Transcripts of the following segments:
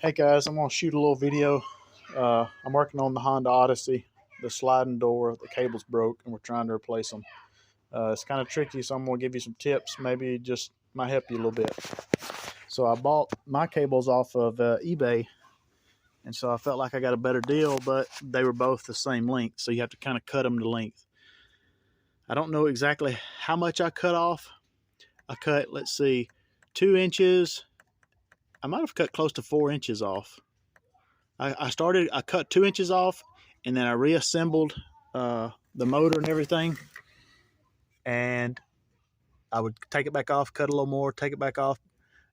Hey guys, I'm gonna shoot a little video. I'm working on the Honda Odyssey. The sliding door, the cable's broke, and we're trying to replace them. It's kind of tricky, so I'm gonna give you some tips. Maybe just might help you a little bit. So I bought my cables off of eBay, and so I felt like I got a better deal, but they were both the same length, so you have to kind of cut them to length. I don't know exactly how much I cut off. I cut, let's see, 2 inches. I might have cut close to 4 inches off. I cut 2 inches off, and then I reassembled the motor and everything. And I would take it back off, cut a little more, take it back off.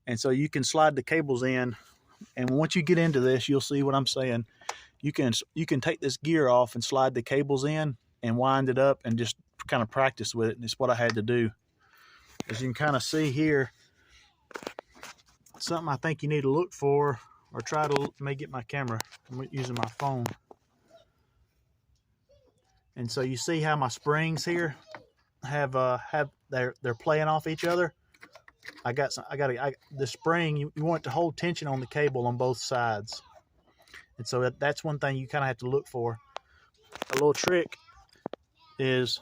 And so you can slide the cables in. And once you get into this, you'll see what I'm saying. You can take this gear off and slide the cables in and wind it up and just kind of practice with it. And it's what I had to do. As you can kind of see here, something I think you need to look for, or try to, let me get my camera. I'm using my phone. And so you see how my springs here they're playing off each other. The spring, you want it to hold tension on the cable on both sides. And so that's one thing you kind of have to look for. A little trick is,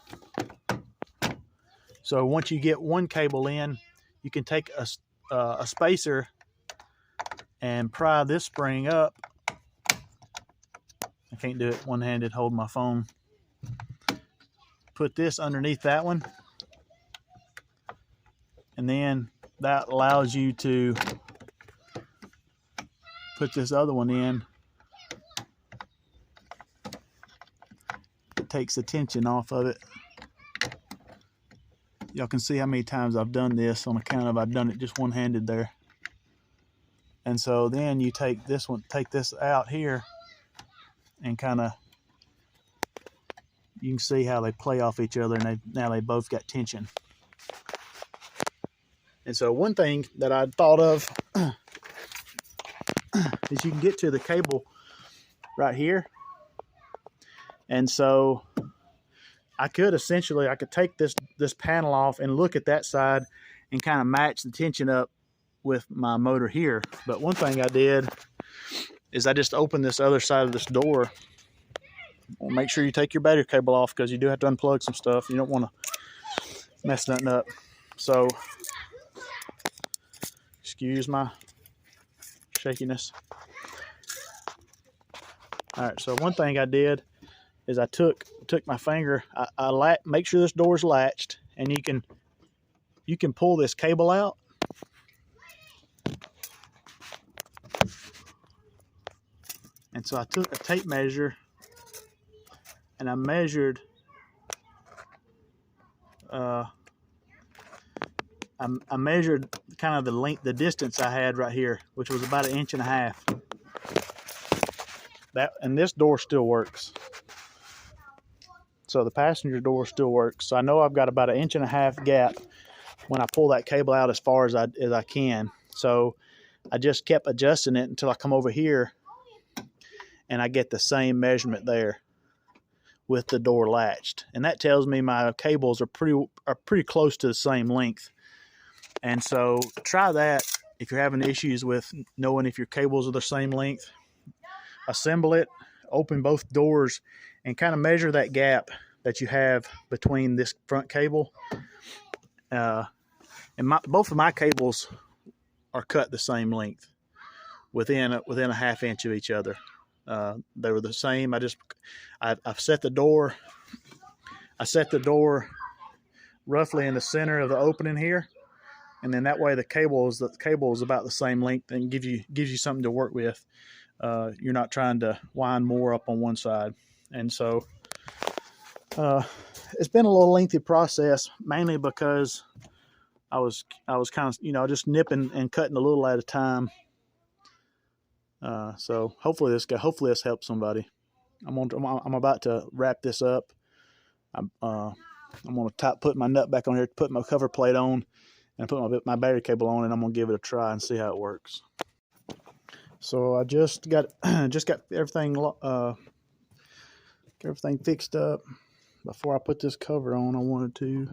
so once you get one cable in, you can take a spacer and pry this spring up. I can't do it one-handed holding my phone. Put this underneath that one, and then that allows you to put this other one in. It takes the tension off of it. Y'all can see how many times I've done this on account of I've done it just one-handed there. And so then you take this out here, and kind of, you can see how they play off each other, and now they both got tension. And so one thing that I thought of is you can get to the cable right here. And so I could take this panel off and look at that side and kind of match the tension up with my motor here. But one thing I did is I just opened this other side of this door. Well, make sure you take your battery cable off, because you do have to unplug some stuff. You don't want to mess nothing up. So, excuse my shakiness. All right, so one thing I did is I took my finger. I make sure this door is latched, and you can pull this cable out. And so I took a tape measure, and I measured I measured kind of the length, the distance I had right here, which was about 1.5 inches. And this door still works. So the passenger door still works. So I know I've got about 1.5 inch gap when I pull that cable out as far as I can. So I just kept adjusting it until I come over here, and I get the same measurement there with the door latched. And that tells me my cables are pretty close to the same length. And so try that if you're having issues with knowing if your cables are the same length. Assemble it, open both doors, and kind of measure that gap that you have between this front cable. And both of my cables are cut the same length, within a 1/2 inch of each other. They were the same. I've set the door. I set the door roughly in the center of the opening here, and then that way the cable is about the same length, and gives you something to work with. You're not trying to wind more up on one side. And so it's been a little lengthy process, mainly because I was kind of just nipping and cutting a little at a time. So hopefully this helps somebody. I'm about to wrap this up. I'm going to put my nut back on here, put my cover plate on, and put my battery cable on, and I'm going to give it a try and see how it works. So I just got everything fixed up. Before I put this cover on, I wanted to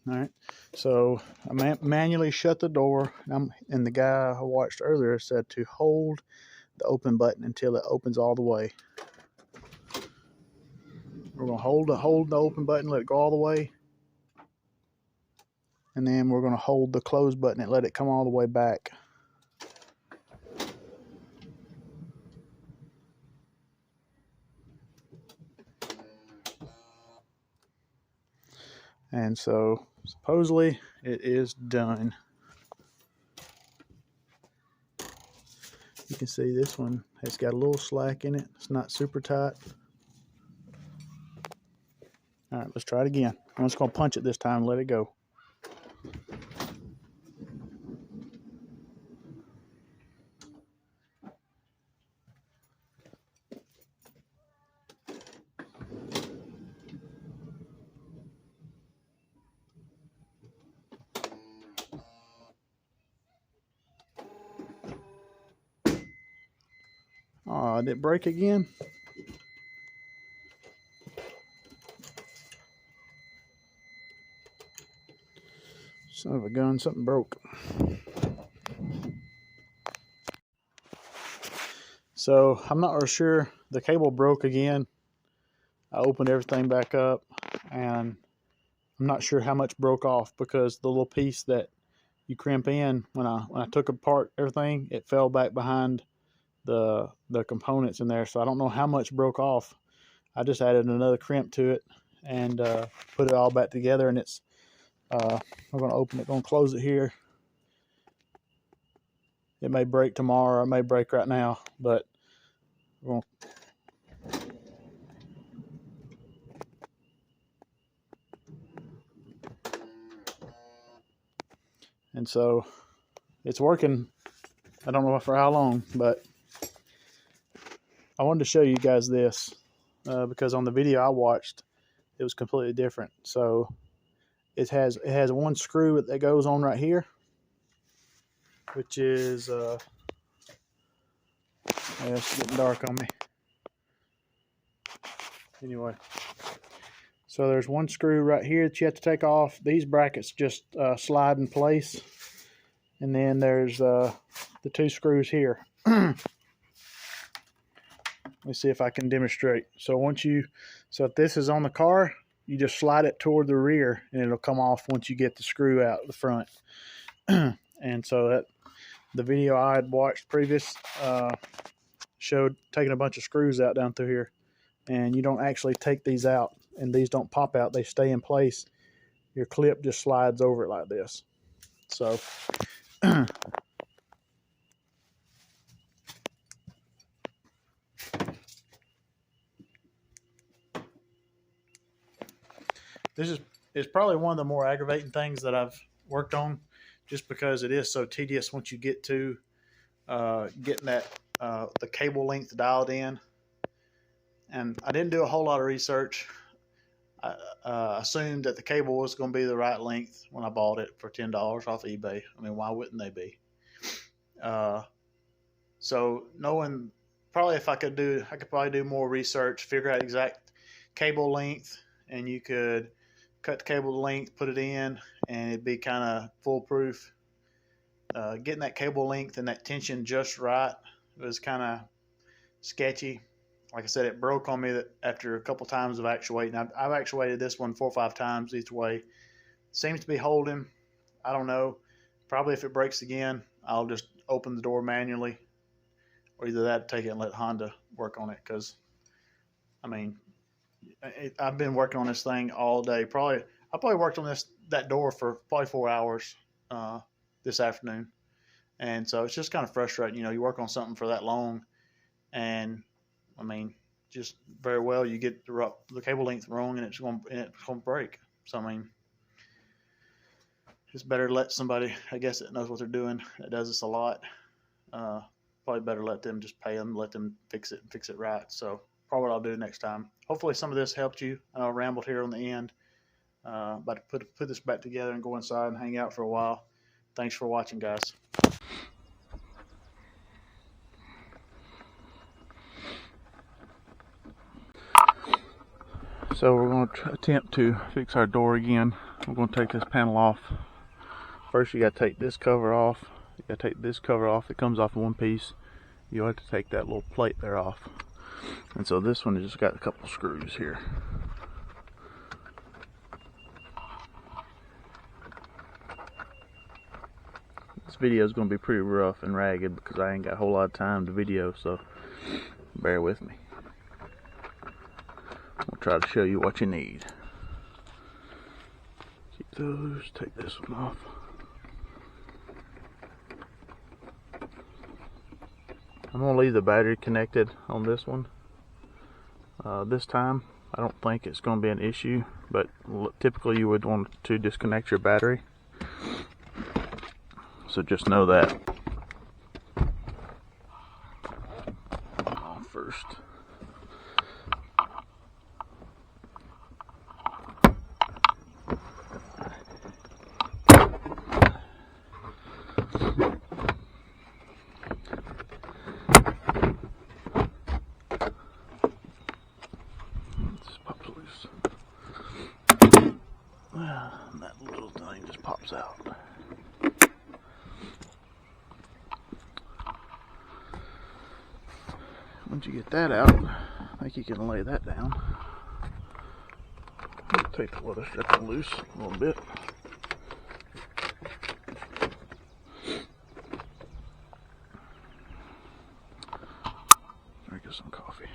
All right, so I manually shut the door, and the guy I watched earlier said to hold the open button until it opens all the way. We're gonna hold the open button, let it go all the way, and then we're gonna hold the close button and let it come all the way back. And so supposedly it is done. You can see this one has got a little slack in it. It's not super tight. All right, let's try it again. I'm just gonna punch it this time and let it go. Did it break again? Son of a gun, something broke. So I'm not real sure. The cable broke again. I opened everything back up, and I'm not sure how much broke off, because the little piece that you crimp in, when I took apart everything, it fell back behind the components in there. So I don't know how much broke off. I just added another crimp to it and put it all back together, and it's we're going to open it, going to close it here. It may break tomorrow, it may break right now, but we're going to... And so it's working. I don't know for how long, but I wanted to show you guys this because on the video I watched, it was completely different. So it has one screw that goes on right here, which is it's getting dark on me. Anyway, so there's one screw right here that you have to take off. These brackets just slide in place, and then there's the two screws here. Let me see if I can demonstrate. So if this is on the car, you just slide it toward the rear, and it'll come off once you get the screw out the front. And so that the video I had watched previous showed taking a bunch of screws out down through here, and you don't actually take these out, and these don't pop out. They stay in place. Your clip just slides over it like this. So this is probably one of the more aggravating things that I've worked on, just because it is so tedious once you get to getting that the cable length dialed in. And I didn't do a whole lot of research. I assumed that the cable was going to be the right length when I bought it for $10 off eBay. I mean, why wouldn't they be? So knowing, probably if I could probably do more research, figure out exact cable length, and you could cut the cable length, put it in, and it'd be kind of foolproof. Getting that cable length and that tension just right was kind of sketchy. Like I said, it broke on me that after a couple times of actuating. I've actuated this one 4 or 5 times each way. Seems to be holding. I don't know. Probably if it breaks again, I'll just open the door manually, or either that, take it and let Honda work on it. Because, I mean, I've been working on this thing all day. I probably worked on that door for probably 4 hours this afternoon. And so it's just kind of frustrating. You work on something for that long, and I mean, just very well you get the cable length wrong, and it's going to break. So I mean, it's better to let somebody, I guess, that knows what they're doing, that does this a lot. Probably better let them just pay them, let them fix it right. So probably what I'll do next time. Hopefully some of this helped you. I know I rambled here on the end. About to put this back together and go inside and hang out for a while. Thanks for watching, guys. So we're going to attempt to fix our door again. we're going to take this panel off. First you got to take this cover off. You got to take this cover off. It comes off in one piece. You have to take that little plate there off. And so this one has just got a couple screws here. This video is going to be pretty rough and ragged because I ain't got a whole lot of time to video, so bear with me. I'll try to show you what you need. Keep those, take this one off. I'm going to leave the battery connected on this one. This time, I don't think it's going to be an issue, but typically you would want to disconnect your battery. So just know that. First. This pops loose. And that little thing just pops out. Once you get that out, I think you can lay that down. Take the leather strip loose a little bit. Drink us some coffee.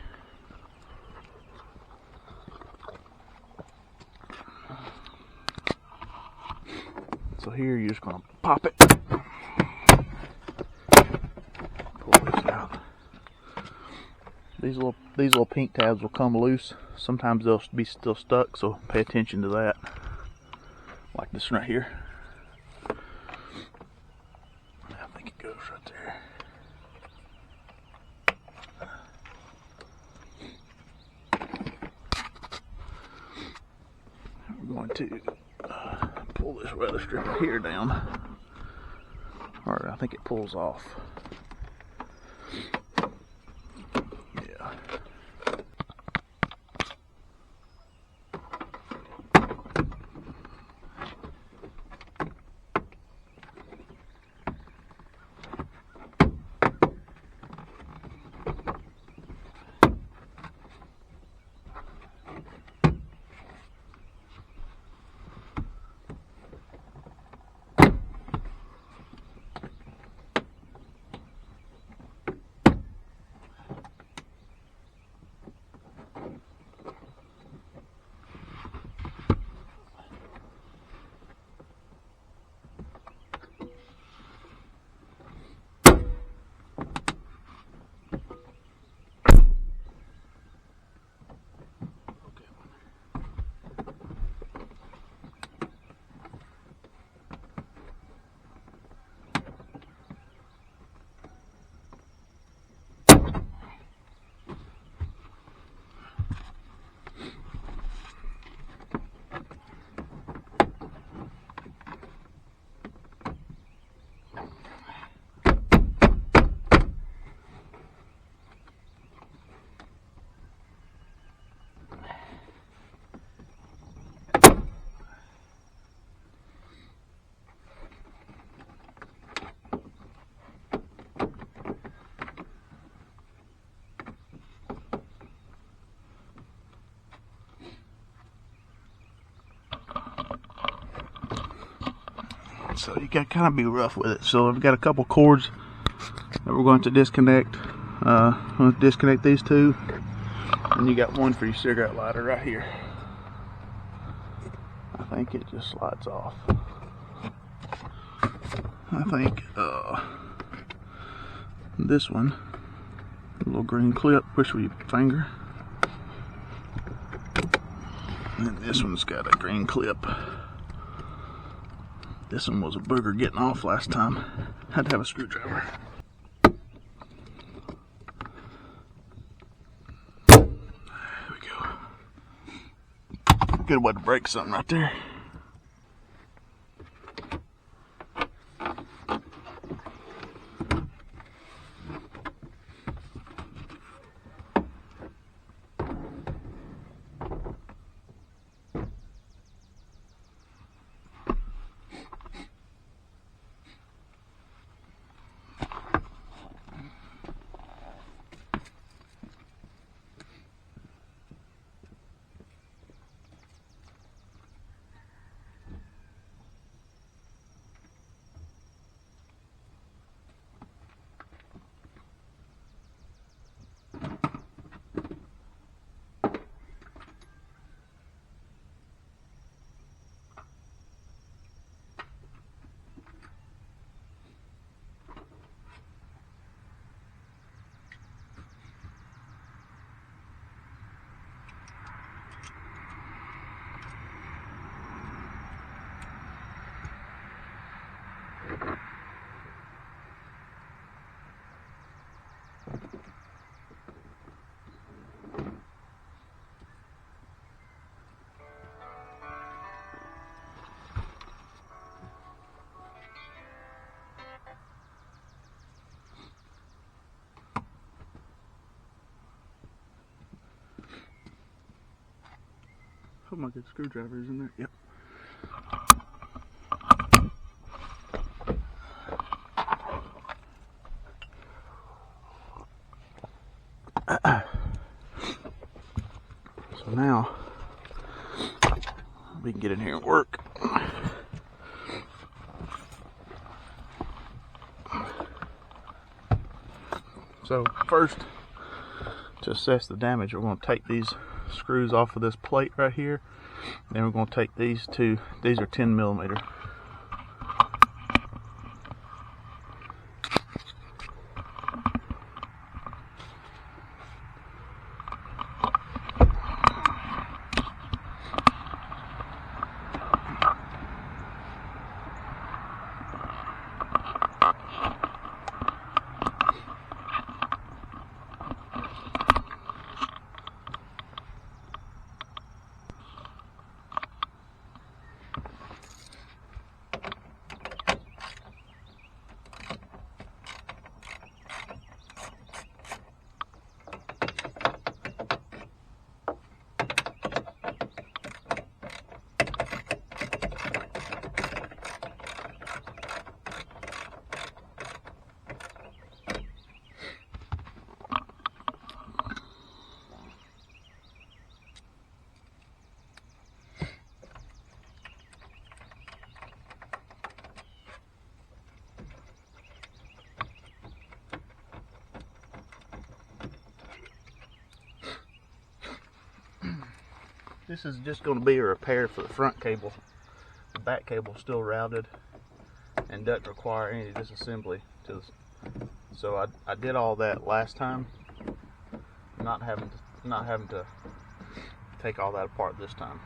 So here you're just going to pop it. Pull this out. These little pink tabs will come loose. Sometimes they'll be still stuck, so pay attention to that. Like this one right here. I think it goes right there. We're going to pull this leather strip right here down. Or I think it pulls off. So you got to kind of be rough with it. So I've got a couple cords that we're going to disconnect. I'm going to disconnect these two, and you got one for your cigarette lighter right here. I think it just slides off. I think this one, a little green clip, push with your finger. And then this one's got a green clip. This one was a booger getting off last time. Had to have a screwdriver. There we go. Good way to break something right there. Hope my good screwdriver is in there. Yep. So now we can get in here and work. So first, to assess the damage, we're going to take these screws off of this plate right here. Then we're going to take these two. These are 10 millimeter. This is just going to be a repair for the front cable. The back cable is still routed and doesn't require any disassembly. So I did all that last time, not having to take all that apart this time.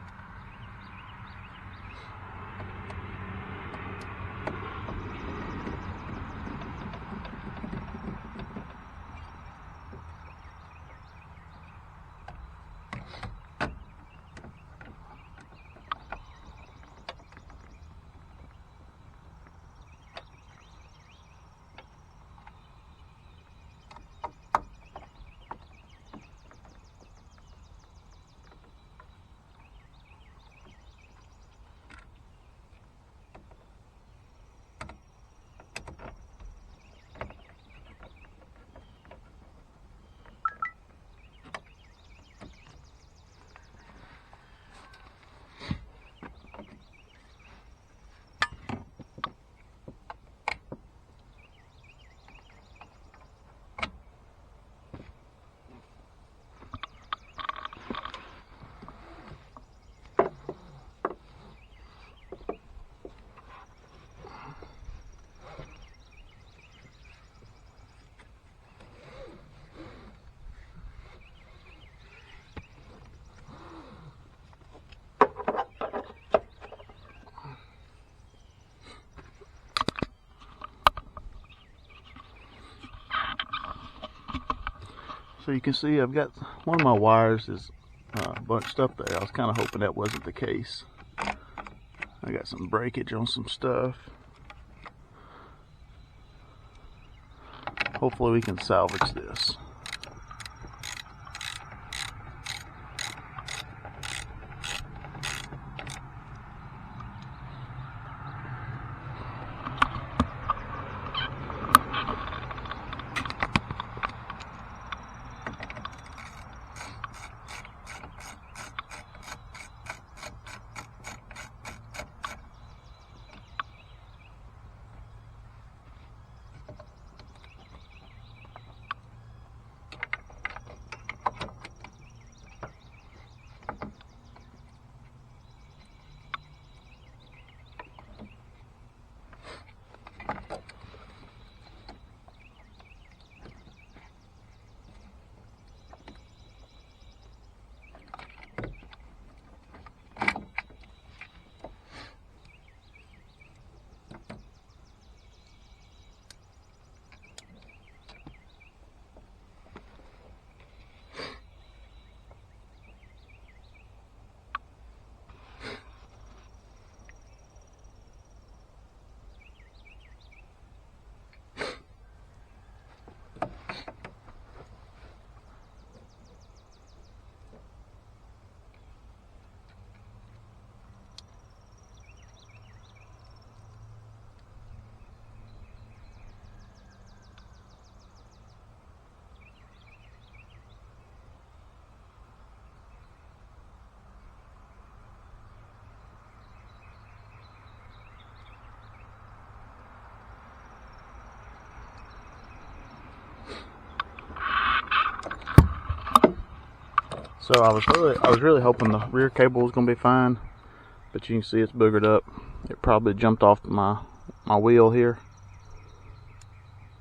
So you can see I've got one of my wires is bunched up there. I was kind of hoping that wasn't the case. I got some breakage on some stuff. Hopefully we can salvage this. So I was really hoping the rear cable was gonna be fine, but you can see it's boogered up. It probably jumped off my wheel here.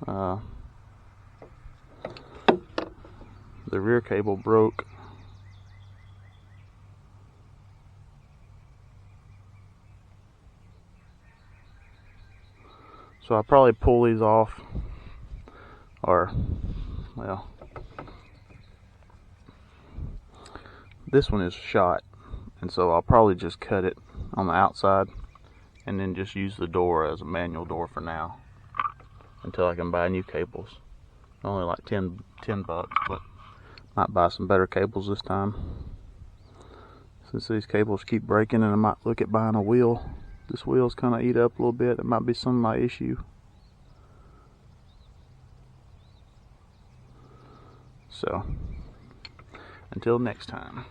The rear cable broke. So I probably pull these off, or well, this one is shot, and so I'll probably just cut it on the outside and then just use the door as a manual door for now until I can buy new cables. Only like 10 bucks, but might buy some better cables this time. Since these cables keep breaking, and I might look at buying a wheel. This wheel's kind of eat up a little bit. It might be some of my issue. So until next time.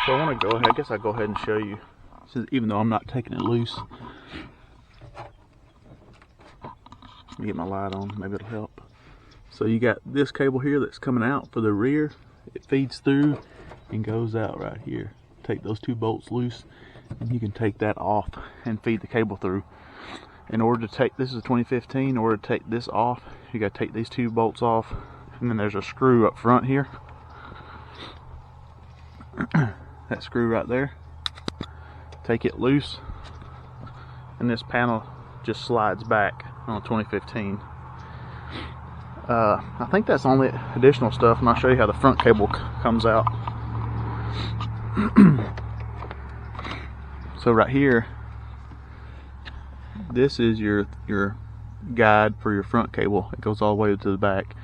So I want to go ahead, I guess I'll go ahead and show you, even though I'm not taking it loose. Let me get my light on, maybe it'll help. So you got this cable here that's coming out for the rear. It feeds through and goes out right here. Take those two bolts loose and you can take that off and feed the cable through. In order to take, this is a 2015, in order to take this off, you got to take these two bolts off, and then there's a screw up front here. That screw right there. Take it loose and this panel just slides back on a 2015. I think that's only additional stuff, and I'll show you how the front cable comes out. So right here, this is your guide for your front cable. It goes all the way to the back.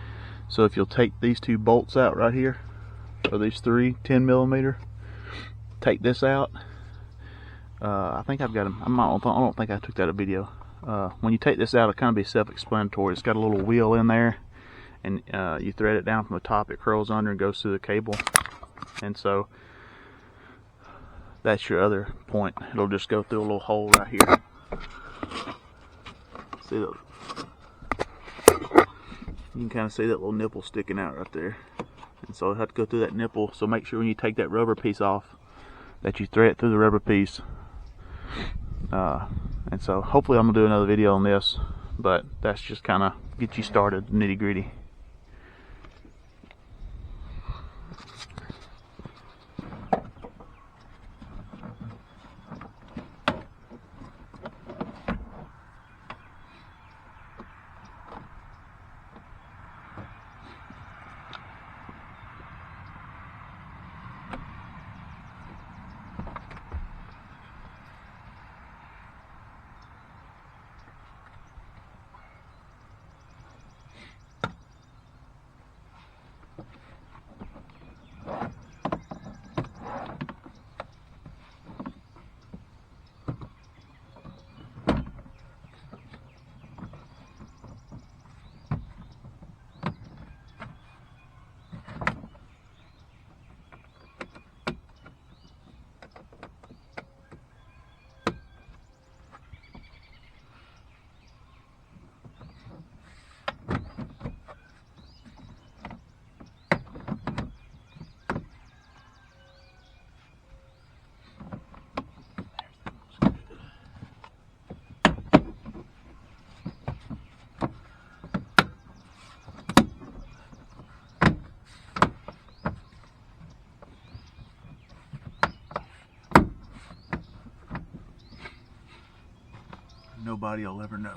So if you'll take these two bolts out right here, or these three 10mm, take this out. I think I've got them. I don't think I took that a video. When you take this out, it'll kind of be self-explanatory. It's got a little wheel in there, and you thread it down from the top. It curls under and goes through the cable, and so that's your other point. It'll just go through a little hole right here. See that? You can kind of see that little nipple sticking out right there, and so I have to go through that nipple. So make sure when you take that rubber piece off that you thread it through the rubber piece. And so hopefully I'm gonna do another video on this, but that's just kind of get you started, nitty gritty. Nobody will ever know.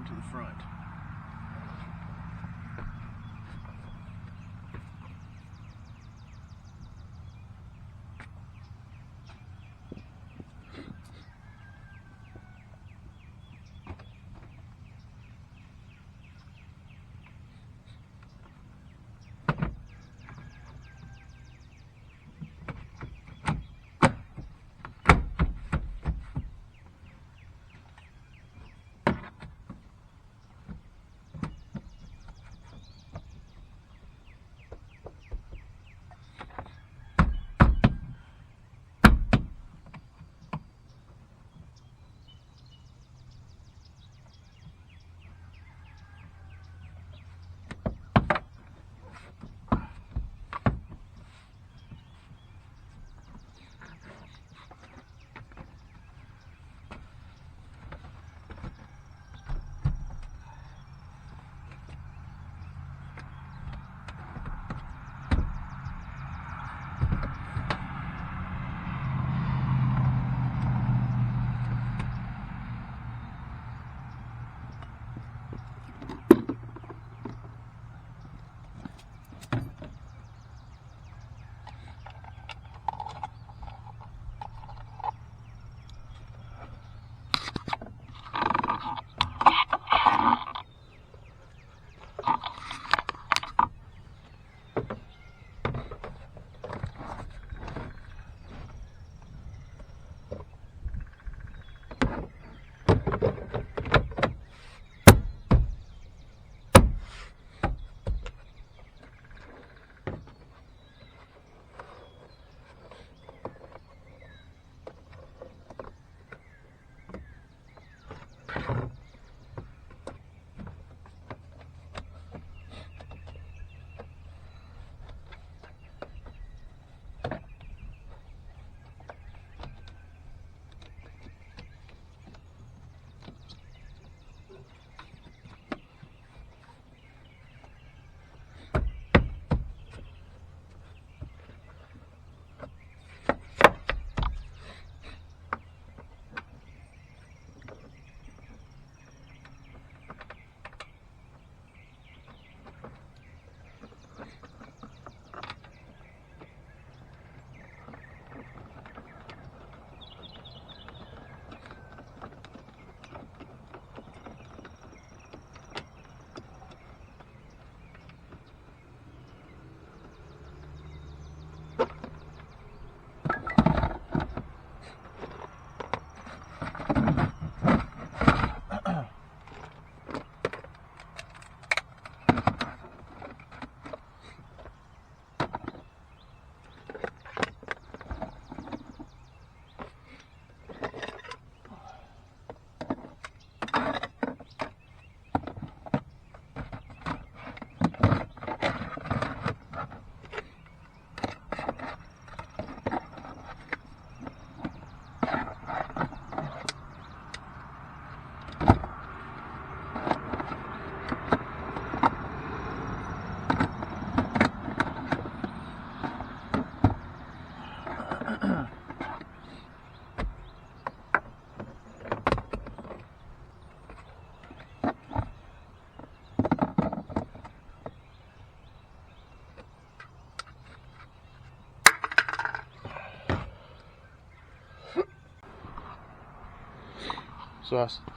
to the front.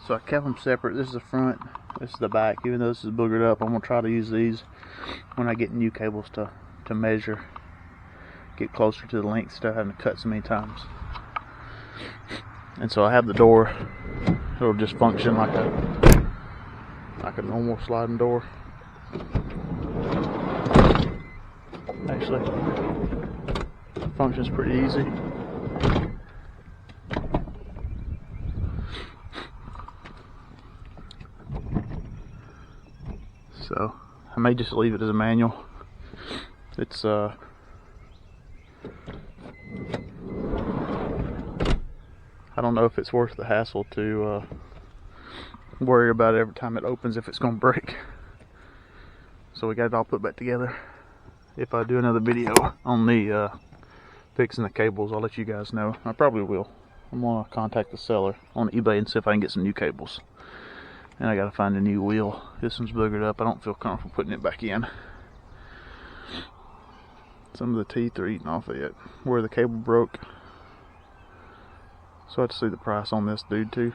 So I kept them separate. This is the front, this is the back. Even though this is boogered up, I'm gonna try to use these when I get new cables to measure, get closer to the length instead of having to cut so many times. And so I have the door. It'll just function like a normal sliding door. Actually, functions pretty easy. So I may just leave it as a manual. It's I don't know if it's worth the hassle to worry about it every time it opens if it's gonna break. So we got it all put back together. If I do another video on the fixing the cables, I'll let you guys know. I probably will. I'm gonna contact the seller on eBay and see if I can get some new cables. And I gotta find a new wheel. This one's boogered up. I don't feel comfortable putting it back in. Some of the teeth are eating off of it. Where the cable broke. So I have to see the price on this dude too.